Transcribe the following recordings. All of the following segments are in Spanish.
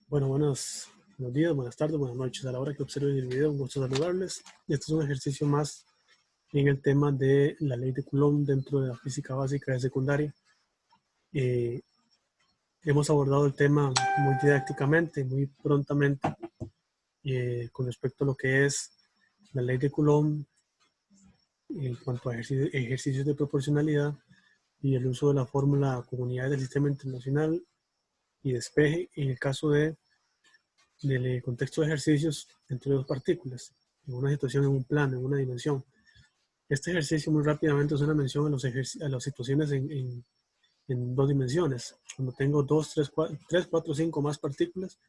Bueno, buenos días, buenas tardes, buenas noches. A la hora que observen el video, un gusto saludarles. Este es un ejercicio más en el tema de la ley de Coulomb dentro de la física básica de secundaria. Eh, Hemos abordado el tema muy didácticamente, muy prontamente, con respecto a lo que es la ley de Coulomb en cuanto a ejercicios de proporcionalidad y el uso de la fórmula comunidad del sistema internacional y despeje en el caso del contexto de ejercicios entre dos partículas, en una situación, en un plano, en una dimensión. Este ejercicio muy rápidamente es una mención a las situaciones en dos dimensiones, cuando tengo 2, 3, 4, 5 más partículas,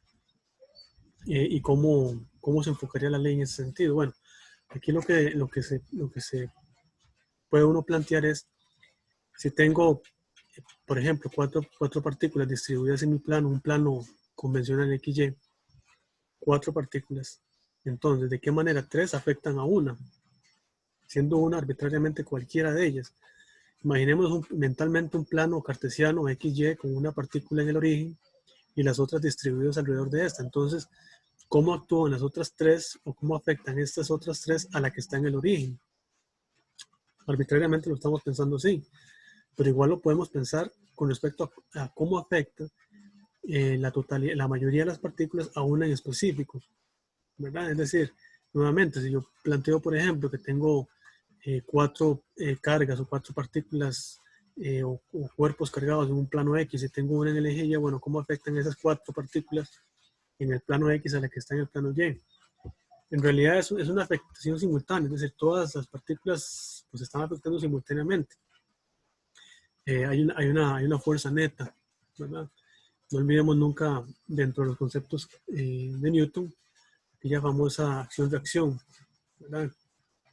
y cómo se enfocaría la ley en ese sentido. Bueno, aquí lo que se puede uno plantear es, si tengo, por ejemplo, cuatro partículas distribuidas en mi plano, un plano convencional XY, cuatro partículas, entonces, ¿de qué manera tres afectan a una? Siendo una arbitrariamente cualquiera de ellas. Imaginemos mentalmente un plano cartesiano XY con una partícula en el origen y las otras distribuidas alrededor de esta. Entonces, ¿cómo actúan las otras tres o cómo afectan estas otras tres a la que está en el origen? Arbitrariamente lo estamos pensando así, pero igual lo podemos pensar con respecto a cómo afecta la mayoría de las partículas a una en específico, ¿verdad? Es decir, nuevamente, si yo planteo, por ejemplo, que tengo cuatro cargas o cuatro partículas o cuerpos cargados en un plano X y tengo una en el eje Y, bueno, ¿cómo afectan esas cuatro partículas en el plano X a la que está en el plano Y? En realidad es una afectación simultánea, es decir, todas las partículas pues están afectando simultáneamente. Hay una fuerza neta, ¿verdad? No olvidemos nunca dentro de los conceptos de Newton, aquella famosa acción-reacción, ¿verdad?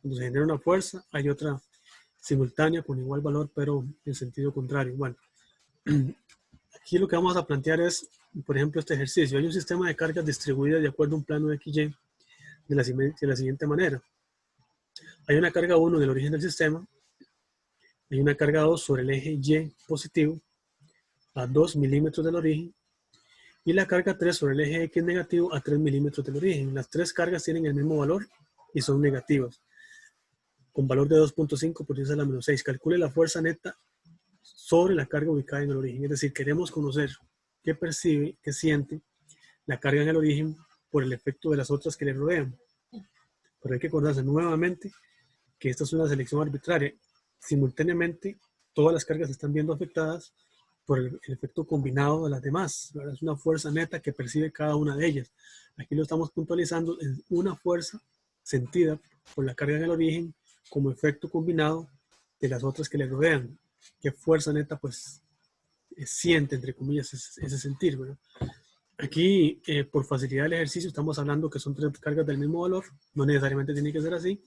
Cuando se genera una fuerza, hay otra simultánea con igual valor, pero en sentido contrario. Bueno, aquí lo que vamos a plantear es, por ejemplo, este ejercicio. Hay un sistema de cargas distribuidas de acuerdo a un plano XY de la siguiente manera. Hay una carga 1 en el origen del sistema, hay una carga 2 sobre el eje Y positivo a 2 milímetros del origen y la carga 3 sobre el eje X negativo a 3 milímetros del origen. Las tres cargas tienen el mismo valor y son negativas, con valor de 2.5 por 10 a la menos 6. Calcule la fuerza neta sobre la carga ubicada en el origen. Es decir, queremos conocer qué percibe, qué siente la carga en el origen por el efecto de las otras que le rodean. Pero hay que acordarse nuevamente que esta es una selección arbitraria. Simultáneamente, todas las cargas se están viendo afectadas por el efecto combinado de las demás. ¿Verdad? Es una fuerza neta que percibe cada una de ellas. Aquí lo estamos puntualizando en una fuerza sentida por la carga en el origen como efecto combinado de las otras que le rodean. ¿Qué fuerza neta pues siente, entre comillas, ese sentir? ¿Verdad? Aquí, por facilidad del ejercicio, estamos hablando que son tres cargas del mismo valor. No necesariamente tiene que ser así.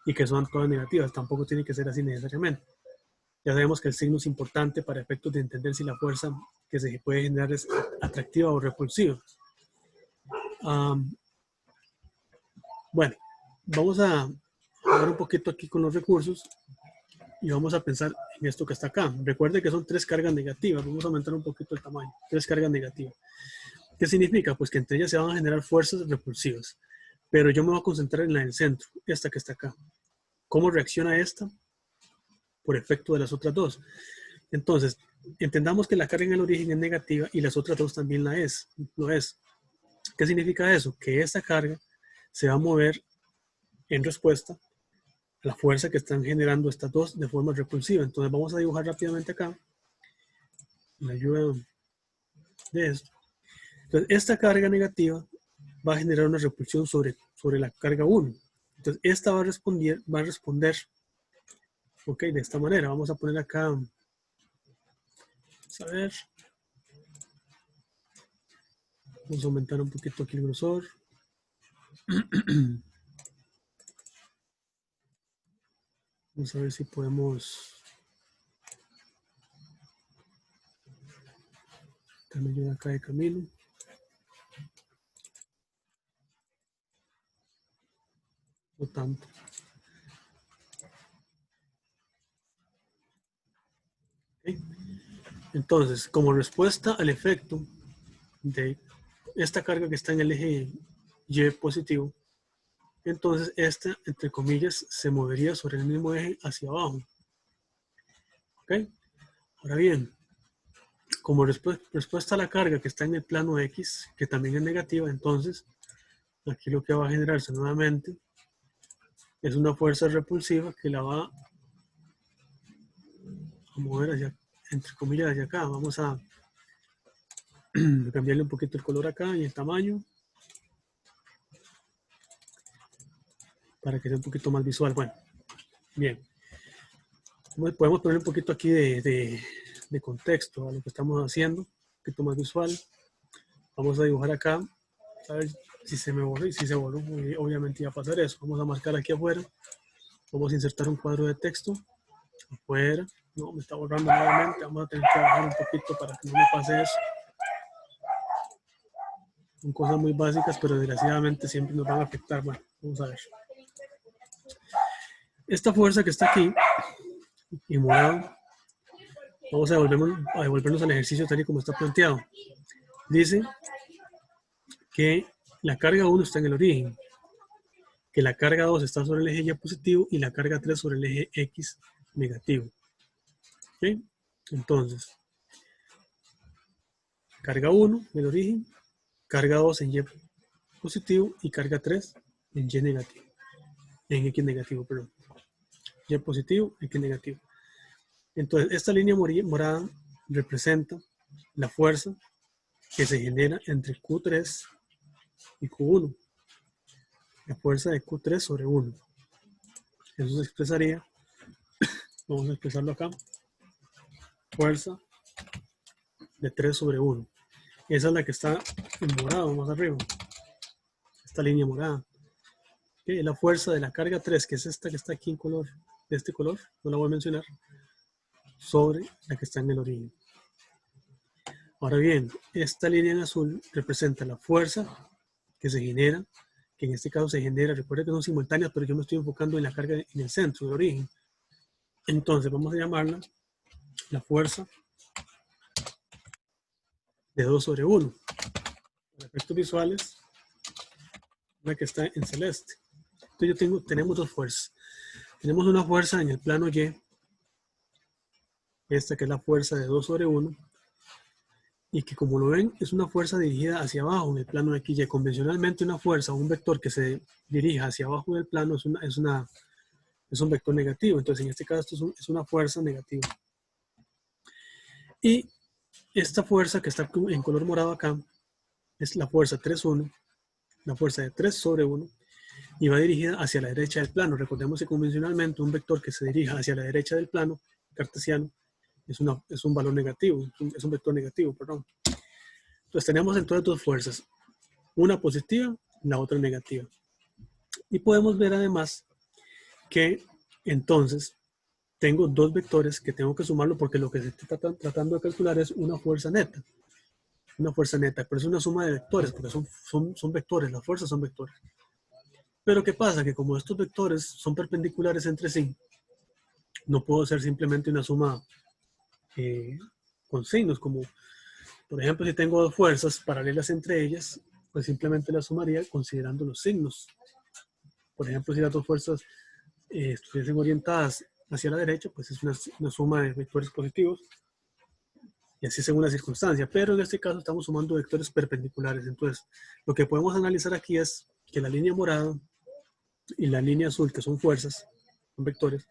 Y que son todas negativas. Tampoco tiene que ser así necesariamente. Ya sabemos que el signo es importante para efectos de entender si la fuerza que se puede generar es atractiva o repulsiva. Bueno, vamos a ver un poquito aquí con los recursos y vamos a pensar en esto que está acá. Recuerde que son tres cargas negativas. Vamos a aumentar un poquito el tamaño. Tres cargas negativas. ¿Qué significa? Pues que entre ellas se van a generar fuerzas repulsivas. Pero yo me voy a concentrar en la del centro, esta que está acá. ¿Cómo reacciona esta? Por efecto de las otras dos. Entonces, entendamos que la carga en el origen es negativa y las otras dos también lo es. ¿Qué significa eso? Que esta carga se va a mover en respuesta a la fuerza que están generando estas dos de forma repulsiva. Entonces vamos a dibujar rápidamente acá, la ayuda de esto. Entonces esta carga negativa va a generar una repulsión sobre la carga 1. Entonces esta va a responder, ok, de esta manera. Vamos a poner acá, vamos a ver, vamos a aumentar un poquito aquí el grosor. Vamos a ver si podemos. También ayuda acá de camino. No tanto. ¿Okay? Entonces, como respuesta al efecto de esta carga que está en el eje Y positivo, entonces esta, entre comillas, se movería sobre el mismo eje hacia abajo. ¿Ok? Ahora bien, como respuesta a la carga que está en el plano X, que también es negativa, entonces aquí lo que va a generarse nuevamente es una fuerza repulsiva que la va a mover hacia, entre comillas, hacia acá. Vamos a cambiarle un poquito el color acá y el tamaño para que sea un poquito más visual. Bueno, bien. Podemos poner un poquito aquí de contexto a lo que estamos haciendo, un poquito más visual. Vamos a dibujar acá, a ver si se me borró, y si se borró, obviamente iba a pasar eso. Vamos a marcar aquí afuera, vamos a insertar un cuadro de texto, afuera, no, me está borrando nuevamente, vamos a tener que bajar un poquito para que no me pase eso. Son cosas muy básicas, pero desgraciadamente siempre nos van a afectar. Bueno, vamos a ver. Esta fuerza que está aquí, y morado, vamos a devolvernos al ejercicio tal y como está planteado. Dice que la carga 1 está en el origen, que la carga 2 está sobre el eje Y positivo y la carga 3 sobre el eje X negativo. ¿Okay? Entonces, carga 1 en el origen, carga 2 en Y positivo y carga 3 en Y negativo. En X negativo, perdón. Y positivo, X negativo. Entonces, esta línea morada representa la fuerza que se genera entre Q3 y Q1. La fuerza de Q3 sobre 1. Eso se expresaría, vamos a expresarlo acá, fuerza de 3 sobre 1. Esa es la que está en morado más arriba. Esta línea morada. ¿Okay? La fuerza de la carga 3, que es esta que está aquí en color, de este color, no la voy a mencionar, sobre la que está en el origen. Ahora bien, esta línea en azul representa la fuerza que se genera, que en este caso se genera, recuerden que son simultáneas, pero yo me estoy enfocando en la carga en el centro, del origen. Entonces vamos a llamarla la fuerza de 2 sobre 1. Para efectos visuales, la que está en celeste. Entonces tenemos dos fuerzas. Tenemos una fuerza en el plano Y, esta que es la fuerza de 2 sobre 1, y que como lo ven es una fuerza dirigida hacia abajo en el plano X y. Convencionalmente una fuerza o un vector que se dirija hacia abajo del plano es un vector negativo. Entonces en este caso esto es una fuerza negativa. Y esta fuerza que está en color morado acá es la fuerza 3,1, la fuerza de 3 sobre 1, y va dirigida hacia la derecha del plano. Recordemos que convencionalmente un vector que se dirija hacia la derecha del plano cartesiano es un valor negativo, es un vector negativo, perdón. Entonces tenemos entonces dos fuerzas, una positiva y la otra negativa. Y podemos ver además que entonces tengo dos vectores que tengo que sumarlo porque lo que se está tratando de calcular es una fuerza neta. Una fuerza neta, pero es una suma de vectores porque son vectores, las fuerzas son vectores. Pero ¿qué pasa? Que como estos vectores son perpendiculares entre sí, no puedo hacer simplemente una suma con signos, como por ejemplo si tengo dos fuerzas paralelas entre ellas, pues simplemente las sumaría considerando los signos. Por ejemplo, si las dos fuerzas estuviesen orientadas hacia la derecha, pues es una suma de vectores positivos, y así según la circunstancia. Pero en este caso estamos sumando vectores perpendiculares. Entonces, lo que podemos analizar aquí es que la línea morada y la línea azul, que son fuerzas, son vectores,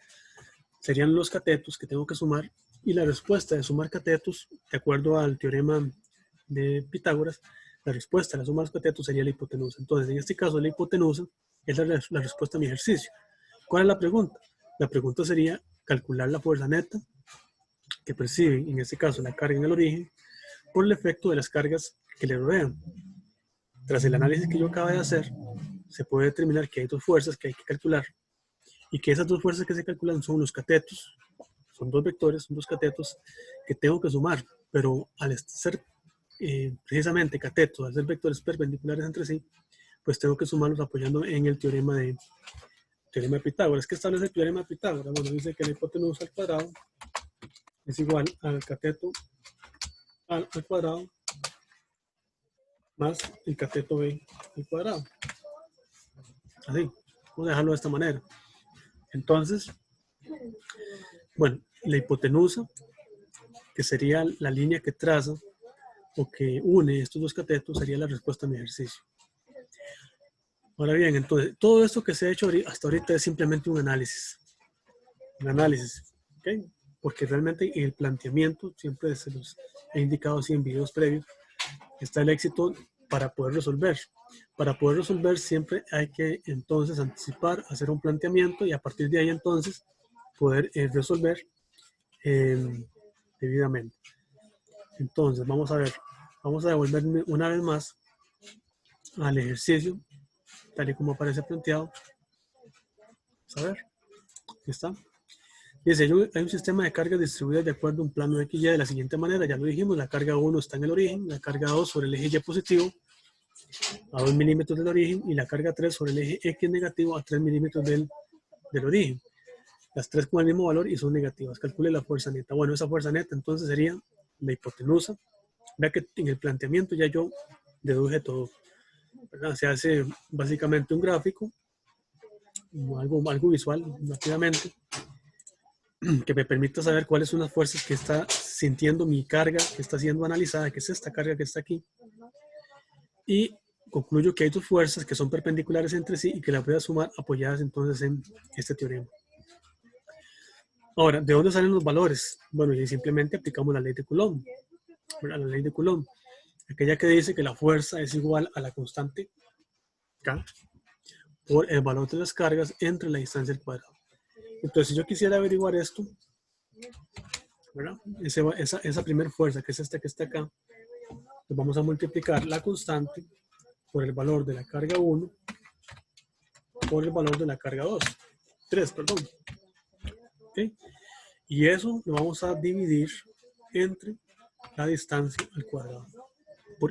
serían los catetos que tengo que sumar, y la respuesta de sumar catetos, de acuerdo al teorema de Pitágoras, la respuesta de la suma de los catetos sería la hipotenusa. Entonces, en este caso, la hipotenusa es la respuesta a mi ejercicio. ¿Cuál es la pregunta? La pregunta sería calcular la fuerza neta que percibe, en este caso, la carga en el origen, por el efecto de las cargas que le rodean. Tras el análisis que yo acabo de hacer, se puede determinar que hay dos fuerzas que hay que calcular, y que esas dos fuerzas que se calculan son los catetos. Son dos vectores, son dos catetos que tengo que sumar, pero al ser precisamente catetos, al ser vectores perpendiculares entre sí, pues tengo que sumarlos apoyando en el teorema de Pitágoras. ¿Qué establece el teorema de Pitágoras? Bueno, dice que la hipotenusa al cuadrado es igual al cateto al cuadrado más el cateto B al cuadrado. Así, vamos a dejarlo de esta manera. Entonces, bueno, la hipotenusa, que sería la línea que traza o que une estos dos catetos, sería la respuesta a mi ejercicio. Ahora bien, entonces, todo esto que se ha hecho hasta ahorita es simplemente un análisis. Un análisis, ¿ok? Porque realmente en el planteamiento, siempre se los he indicado así en videos previos, está el éxito para poder resolver. Para poder resolver siempre hay que entonces anticipar, hacer un planteamiento y a partir de ahí entonces poder resolver debidamente. Entonces, vamos a ver, vamos a devolverme una vez más al ejercicio, tal y como aparece planteado. Vamos a ver, aquí está. Dice, hay un sistema de cargas distribuidas de acuerdo a un plano XY de la siguiente manera, ya lo dijimos, la carga 1 está en el origen, la carga 2 sobre el eje Y positivo a 2 milímetros del origen y la carga 3 sobre el eje X negativo a 3 milímetros del origen. Las tres con el mismo valor y son negativas. Calcule la fuerza neta. Bueno, esa fuerza neta entonces sería la hipotenusa. Vea que en el planteamiento ya yo deduje todo, ¿verdad? Se hace básicamente un gráfico, algo visual rápidamente, que me permita saber cuáles son las fuerzas que está sintiendo mi carga, que está siendo analizada, que es esta carga que está aquí. Y concluyo que hay dos fuerzas que son perpendiculares entre sí y que las voy a sumar apoyadas entonces en este teorema. Ahora, ¿de dónde salen los valores? Bueno, y simplemente aplicamos la ley de Coulomb, ¿verdad? La ley de Coulomb, aquella que dice que la fuerza es igual a la constante K por el valor de las cargas entre la distancia al cuadrado. Entonces, si yo quisiera averiguar esto, ¿verdad? Esa primera fuerza, que es esta que está acá, pues vamos a multiplicar la constante por el valor de la carga 1 por el valor de la carga 3, perdón. ¿Okay? Y eso lo vamos a dividir entre la distancia al cuadrado.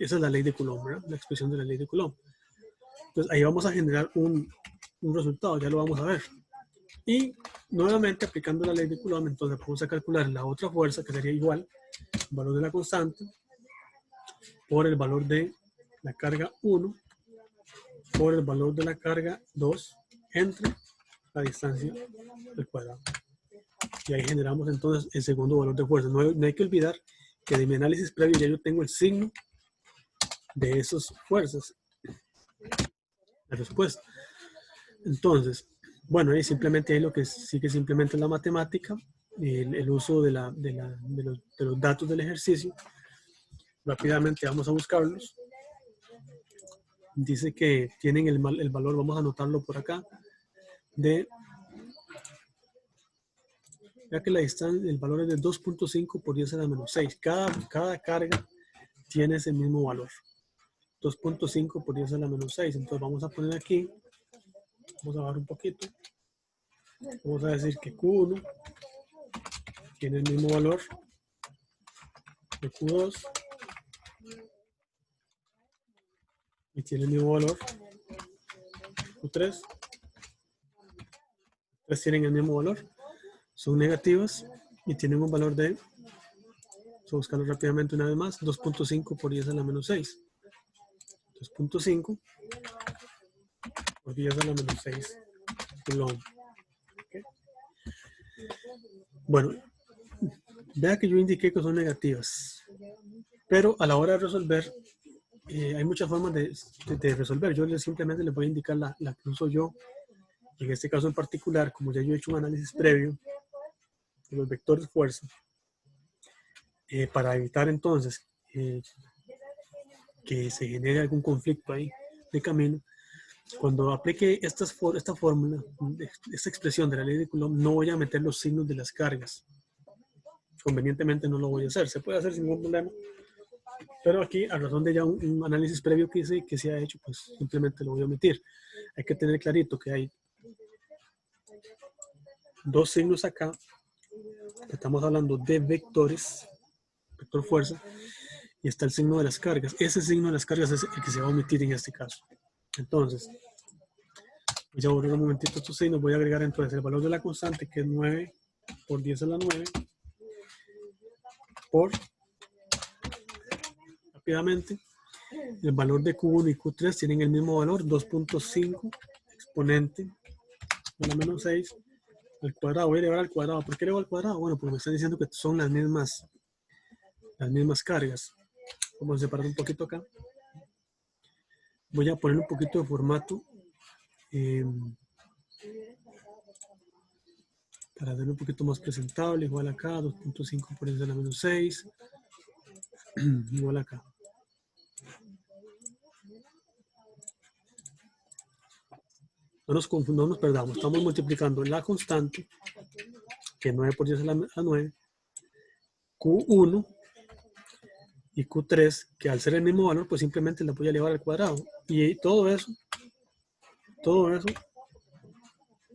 Esa es la ley de Coulomb, ¿verdad? La expresión de la ley de Coulomb. Entonces ahí vamos a generar un resultado, ya lo vamos a ver. Y nuevamente aplicando la ley de Coulomb, entonces vamos a calcular la otra fuerza que sería igual al valor de la constante por el valor de la carga 1 por el valor de la carga 2 entre la distancia al cuadrado. Y ahí generamos entonces el segundo valor de fuerza. No hay que olvidar que de mi análisis previo ya yo tengo el signo de esas fuerzas. La respuesta. Entonces, bueno, ahí simplemente ahí lo que sigue simplemente la matemática, el uso de los datos del ejercicio. Rápidamente vamos a buscarlos. Dice que tienen el valor, vamos a anotarlo por acá, ya que la distancia, el valor es de 2.5 por 10 a la menos 6. Cada carga tiene ese mismo valor. 2.5 por 10 a la menos 6. Entonces vamos a poner aquí, vamos a bajar un poquito. Vamos a decir que Q1 tiene el mismo valor de Q2 y tiene el mismo valor Q3. Pues tienen el mismo valor, son negativas y tienen un valor de, vamos a buscarlo rápidamente una vez más, 2.5 por 10 a la menos 6. 2.5 por 10 a la menos 6 Coulomb. ¿Okay? Bueno, vea que yo indiqué que son negativas, pero a la hora de resolver, hay muchas formas de resolver. Yo simplemente les voy a indicar la que uso yo. En este caso en particular, como ya yo he hecho un análisis previo de los vectores fuerza, para evitar entonces que se genere algún conflicto ahí de camino, cuando aplique esta fórmula, esta expresión de la ley de Coulomb, no voy a meter los signos de las cargas. Convenientemente no lo voy a hacer. Se puede hacer sin ningún problema. Pero aquí, a razón de ya un análisis previo que hice y que se ha hecho, pues simplemente lo voy a omitir. Hay que tener clarito que hay dos signos acá. Estamos hablando de vectores, vector fuerza, y está el signo de las cargas. Ese signo de las cargas es el que se va a omitir en este caso. Entonces, voy a borrar un momentito estos signos. Voy a agregar entonces el valor de la constante, que es 9 por 10 a la 9, por, rápidamente, El valor de Q1 y Q3 tienen el mismo valor, 2.5 exponente a la menos 6 al cuadrado. Voy a elevar al cuadrado. ¿Por qué elevo al cuadrado? Bueno, porque me están diciendo que son las mismas cargas. Vamos a separar un poquito acá. Voy a poner un poquito de formato para verlo un poquito más presentable. Igual acá, 2.5 por 10 a la menos 6. Igual acá. No nos perdamos. Estamos multiplicando la constante, que es 9 por 10 a la 9, Q1 y Q3, que al ser el mismo valor, pues simplemente la voy a elevar al cuadrado. Y todo eso,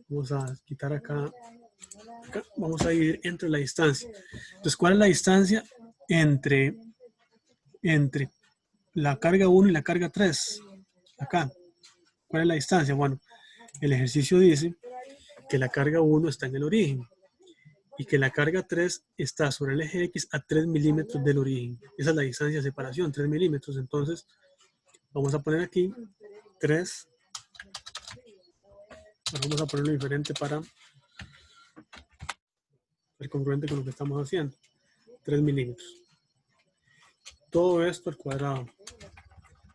vamos a quitar acá, vamos a dividir entre la distancia. Entonces, ¿cuál es la distancia entre la carga 1 y la carga 3? Acá. ¿Cuál es la distancia? Bueno, el ejercicio dice que la carga 1 está en el origen y que la carga 3 está sobre el eje X a 3 milímetros del origen. Esa es la distancia de separación, 3 milímetros. Entonces, vamos a poner aquí 3. Vamos a ponerlo diferente para ser congruente con lo que estamos haciendo. 3 milímetros. Todo esto al cuadrado.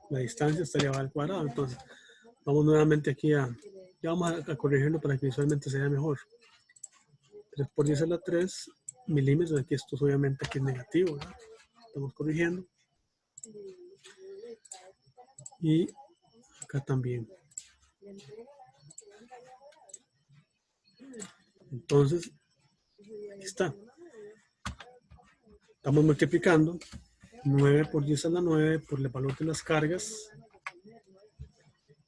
La distancia está elevada al cuadrado. Entonces, vamos nuevamente aquí ya vamos a corregirlo para que visualmente se vea mejor. 3 por 10 a la 3 milímetros. Aquí esto obviamente aquí es negativo, ¿verdad? Estamos corrigiendo. Y acá también. Entonces, aquí está. Estamos multiplicando 9 por 10 a la 9 por el valor de las cargas.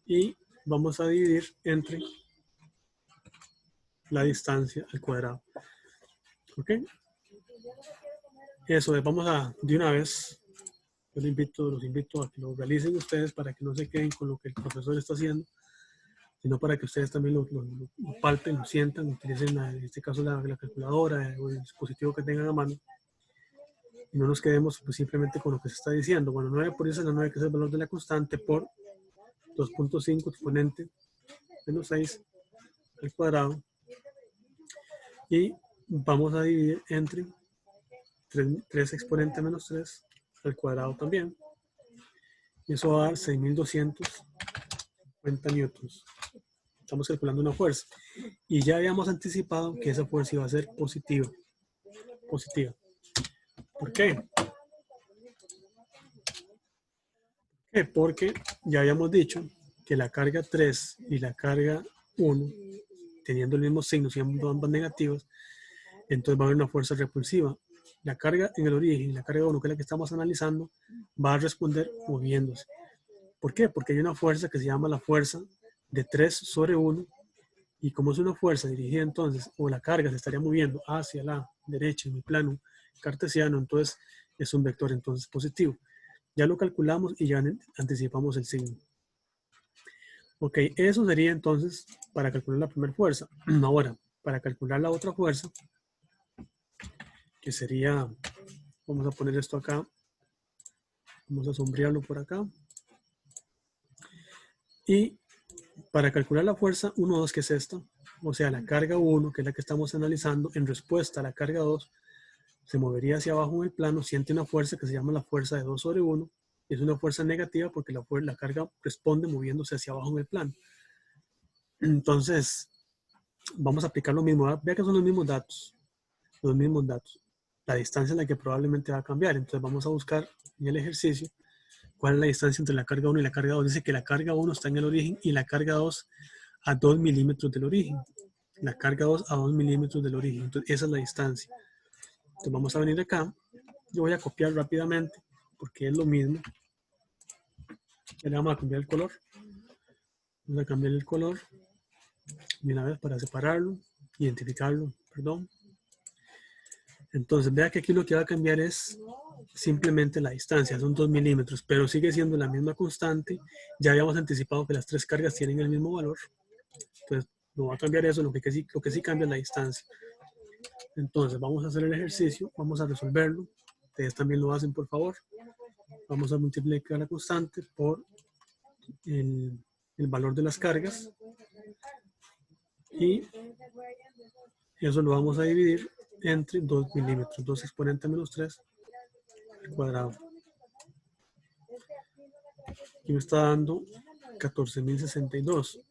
Y vamos a dividir entre la distancia al cuadrado. ¿Ok? Eso, vamos a, de una vez, yo los invito a que lo realicen ustedes para que no se queden con lo que el profesor está haciendo, sino para que ustedes también lo palpen, lo sientan, utilicen en este caso la calculadora o el dispositivo que tengan a mano y no nos quedemos pues, simplemente con lo que se está diciendo. Bueno, 9 por 10 a la 9, que es el valor de la constante, por 2.5 exponente menos 6 al cuadrado, y vamos a dividir entre 3 exponente menos 3 al cuadrado también. Y eso va a dar 6.250 newtons. Estamos calculando una fuerza. Y ya habíamos anticipado que esa fuerza iba a ser positiva. ¿Por qué? Porque ya habíamos dicho que la carga 3 y la carga 1, teniendo el mismo signo, siendo ambas negativas, entonces va a haber una fuerza repulsiva. La carga en el origen, la carga 1, que es la que estamos analizando, va a responder moviéndose. ¿Por qué? Porque hay una fuerza que se llama la fuerza de 3 sobre 1, y como es una fuerza dirigida entonces, o la carga se estaría moviendo hacia la derecha en mi plano cartesiano, entonces es un vector entonces positivo. Ya lo calculamos y ya anticipamos el signo. Ok, eso sería entonces para calcular la primera fuerza. Ahora, para calcular la otra fuerza, que sería, vamos a poner esto acá, vamos a sombrearlo por acá. Y para calcular la fuerza 1, 2, que es esta, o sea, la carga 1, que es la que estamos analizando, en respuesta a la carga 2, se movería hacia abajo en el plano, siente una fuerza que se llama la fuerza de 2 sobre 1, y es una fuerza negativa porque la carga responde moviéndose hacia abajo en el plano. Entonces, vamos a aplicar lo mismo. Vea que son los mismos datos. La distancia en la que probablemente va a cambiar. Entonces, vamos a buscar en el ejercicio cuál es la distancia entre la carga 1 y la carga 2. Dice que la carga 1 está en el origen y la carga 2 a 2 milímetros del origen. La carga 2 a 2 milímetros del origen. Entonces, esa es la distancia. Entonces, vamos a venir acá. Yo voy a copiar rápidamente porque es lo mismo. Ya le vamos a cambiar el color. Vamos a cambiar el color de una vez para separarlo, identificarlo, perdón. Entonces, vea que aquí lo que va a cambiar es simplemente la distancia, son 2 milímetros, pero sigue siendo la misma constante. Ya habíamos anticipado que las tres cargas tienen el mismo valor. Entonces, no va a cambiar eso, lo que sí cambia es la distancia. Entonces, vamos a hacer el ejercicio, vamos a resolverlo. Ustedes también lo hacen, por favor. Vamos a multiplicar la constante por el valor de las cargas. Y eso lo vamos a dividir entre 2 milímetros. 2 exponente menos 3 al cuadrado. Y me está dando 14.062.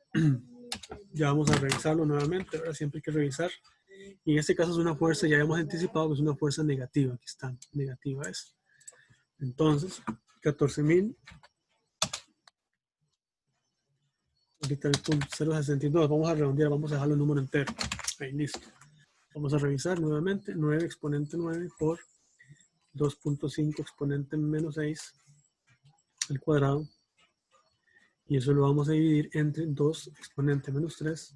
Ya vamos a revisarlo nuevamente. Ahora siempre hay que revisar. Y en este caso es una fuerza, ya habíamos anticipado que es una fuerza negativa. Aquí está, negativa es. Entonces, 14.000. Ahorita el punto 0.62. Vamos a redondear, vamos a dejarlo en número entero. Ahí, listo. Vamos a revisar nuevamente. 9 exponente 9 por 2.5 exponente menos 6 al cuadrado. Y eso lo vamos a dividir entre 2 exponente menos 3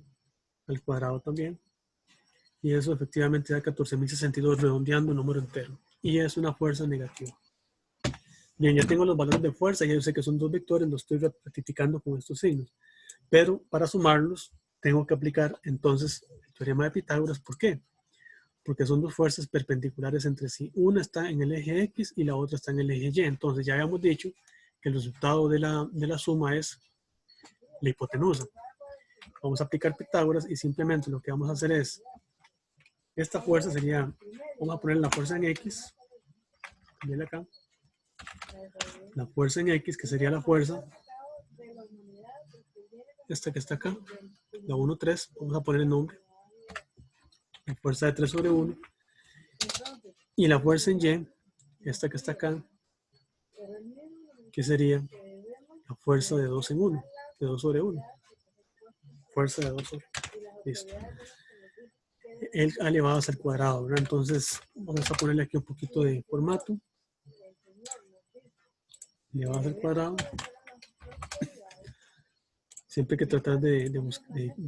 al cuadrado también. Y eso efectivamente da 14.062 redondeando un número entero. Y es una fuerza negativa. Bien, ya tengo los valores de fuerza. Ya yo sé que son 2 vectores. Los estoy rectificando con estos signos. Pero para sumarlos, tengo que aplicar entonces el teorema de Pitágoras. ¿Por qué? Porque son 2 fuerzas perpendiculares entre sí. Una está en el eje X y la otra está en el eje Y. Entonces ya habíamos dicho que el resultado de la suma es la hipotenusa. Vamos a aplicar Pitágoras y simplemente lo que vamos a hacer es, esta fuerza sería, vamos a poner la fuerza en X, también acá, la fuerza en X, que sería la fuerza, esta que está acá, la 1, 3, vamos a poner el nombre, la fuerza de 3 sobre 1, y la fuerza en Y, esta que está acá, que sería la fuerza de 2 en 1, de 2 sobre 1, fuerza de 2 sobre 1, listo. El elevado al cuadrado, ¿verdad? Entonces vamos a ponerle aquí un poquito de formato, elevado al cuadrado. Siempre hay que tratar de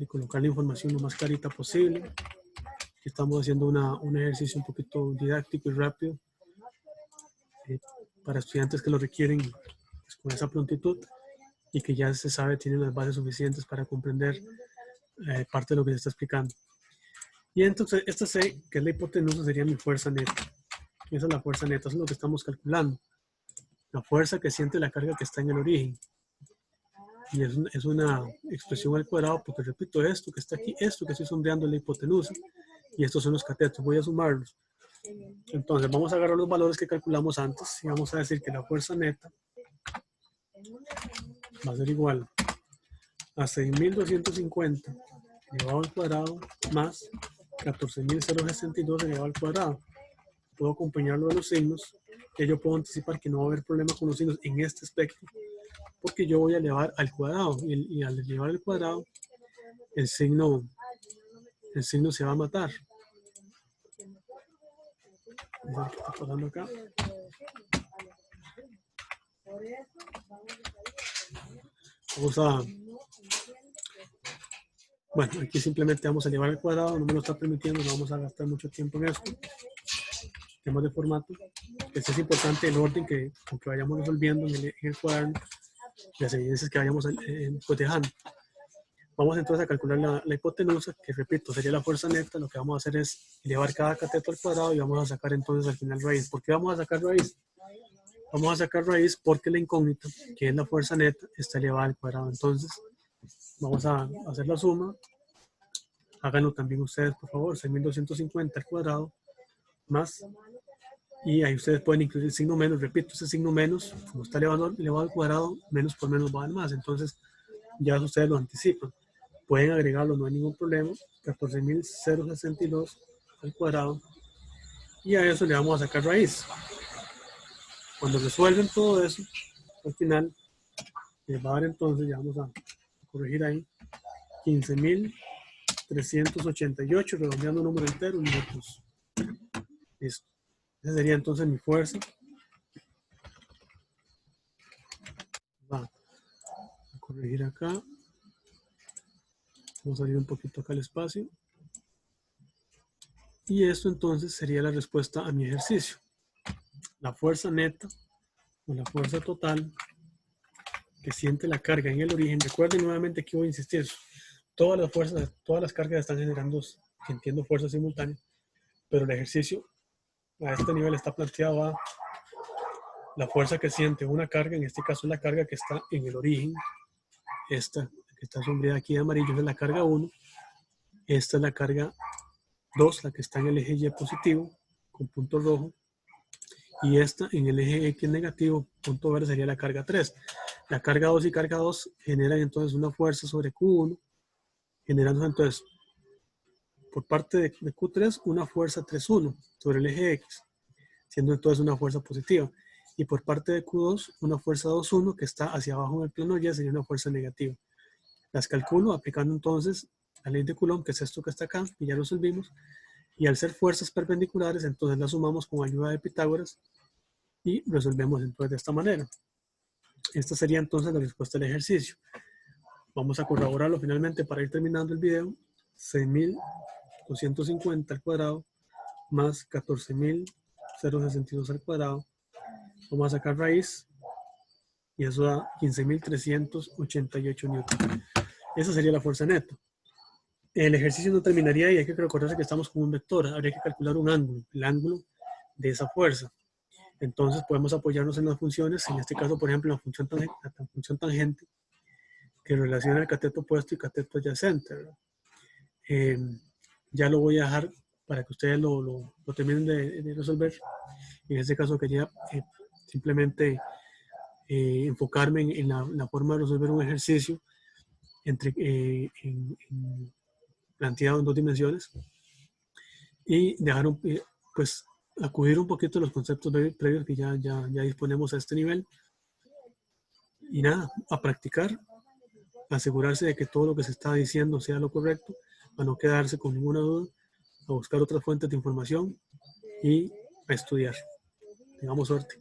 colocar la información lo más clarita posible. Estamos haciendo un ejercicio un poquito didáctico y rápido para estudiantes que lo requieren pues, con esa prontitud y que ya se sabe, tienen las bases suficientes para comprender parte de lo que se está explicando. Y entonces esta C, que es la hipotenusa, sería mi fuerza neta. Esa es la fuerza neta, eso es lo que estamos calculando. La fuerza que siente la carga que está en el origen. Y es una expresión al cuadrado porque, repito, esto que está aquí, esto que estoy sombreando es la hipotenusa. Y estos son los catetos. Voy a sumarlos. Entonces, vamos a agarrar los valores que calculamos antes y vamos a decir que la fuerza neta va a ser igual a 6.250 elevado al cuadrado más 14.062 elevado al cuadrado. Puedo acompañarlo de los signos, que yo puedo anticipar que no va a haber problema con los signos en este aspecto, porque yo voy a elevar al cuadrado y al elevar al cuadrado el signo se va a matar. Vamos a ver qué está pasando acá. Vamos a... Bueno, aquí simplemente vamos a elevar al cuadrado, no me lo está permitiendo, no vamos a gastar mucho tiempo en esto. Temas de formato. Este es importante el orden que vayamos resolviendo en el cuaderno, las evidencias que vayamos pues dejando. Vamos entonces a calcular la hipotenusa, que repito, sería la fuerza neta. Lo que vamos a hacer es elevar cada cateto al cuadrado y vamos a sacar entonces al final raíz. ¿Por qué vamos a sacar raíz? Vamos a sacar raíz porque la incógnita, que es la fuerza neta, está elevada al cuadrado. Entonces, vamos a hacer la suma. Háganlo también ustedes, por favor. 6.250 al cuadrado más. Y ahí ustedes pueden incluir el signo menos. Repito, ese signo menos, como está elevado al cuadrado, menos por menos va a dar más. Entonces, ya ustedes lo anticipan. Pueden agregarlo, no hay ningún problema. 14.062 al cuadrado. Y a eso le vamos a sacar raíz. Cuando resuelven todo eso, al final, les va a dar entonces, ya vamos a corregir ahí, 15.388, redondeando un número entero, minutos. Listo. Esa sería entonces mi fuerza. Va a corregir acá. Vamos a abrir un poquito acá el espacio. Y esto entonces sería la respuesta a mi ejercicio. La fuerza neta o la fuerza total que siente la carga en el origen. Recuerden nuevamente que voy a insistir. Todas las fuerzas, todas las cargas están generando, entiendo, fuerzas simultáneas. Pero el ejercicio a este nivel está planteado a la fuerza que siente una carga, en este caso es la carga que está en el origen, esta que está sombreada aquí de amarillo es la carga 1, esta es la carga 2, la que está en el eje Y positivo, con punto rojo, y esta en el eje X negativo, punto verde, sería la carga 3. La carga 2 y carga 2 generan entonces una fuerza sobre Q1, generando entonces por parte de Q3 una fuerza 3,1 sobre el eje X, siendo entonces una fuerza positiva. Y por parte de Q2 una fuerza 2,1 que está hacia abajo en el plano Y, sería una fuerza negativa. Las calculo aplicando entonces la ley de Coulomb, que es esto que está acá, y ya lo resolvimos. Y al ser fuerzas perpendiculares, entonces las sumamos con ayuda de Pitágoras y resolvemos entonces de esta manera. Esta sería entonces la respuesta del ejercicio. Vamos a corroborarlo finalmente para ir terminando el video. 6.250 al cuadrado más 14.062 al cuadrado. Vamos a sacar raíz y eso da 15.388 newton. Esa sería la fuerza neta. El ejercicio no terminaría y hay que recordarse que estamos con un vector. Habría que calcular un ángulo, el ángulo de esa fuerza. Entonces podemos apoyarnos en las funciones, en este caso, por ejemplo, la función tangente, que relaciona el cateto opuesto y cateto adyacente. Ya lo voy a dejar para que ustedes lo terminen de resolver. En este caso quería simplemente enfocarme en la forma de resolver un ejercicio planteado en 2 dimensiones y dejar pues acudir un poquito a los conceptos previos que ya disponemos a este nivel. Y nada, a practicar, asegurarse de que todo lo que se está diciendo sea lo correcto, a no quedarse con ninguna duda, a buscar otras fuentes de información y a estudiar. Tengamos suerte.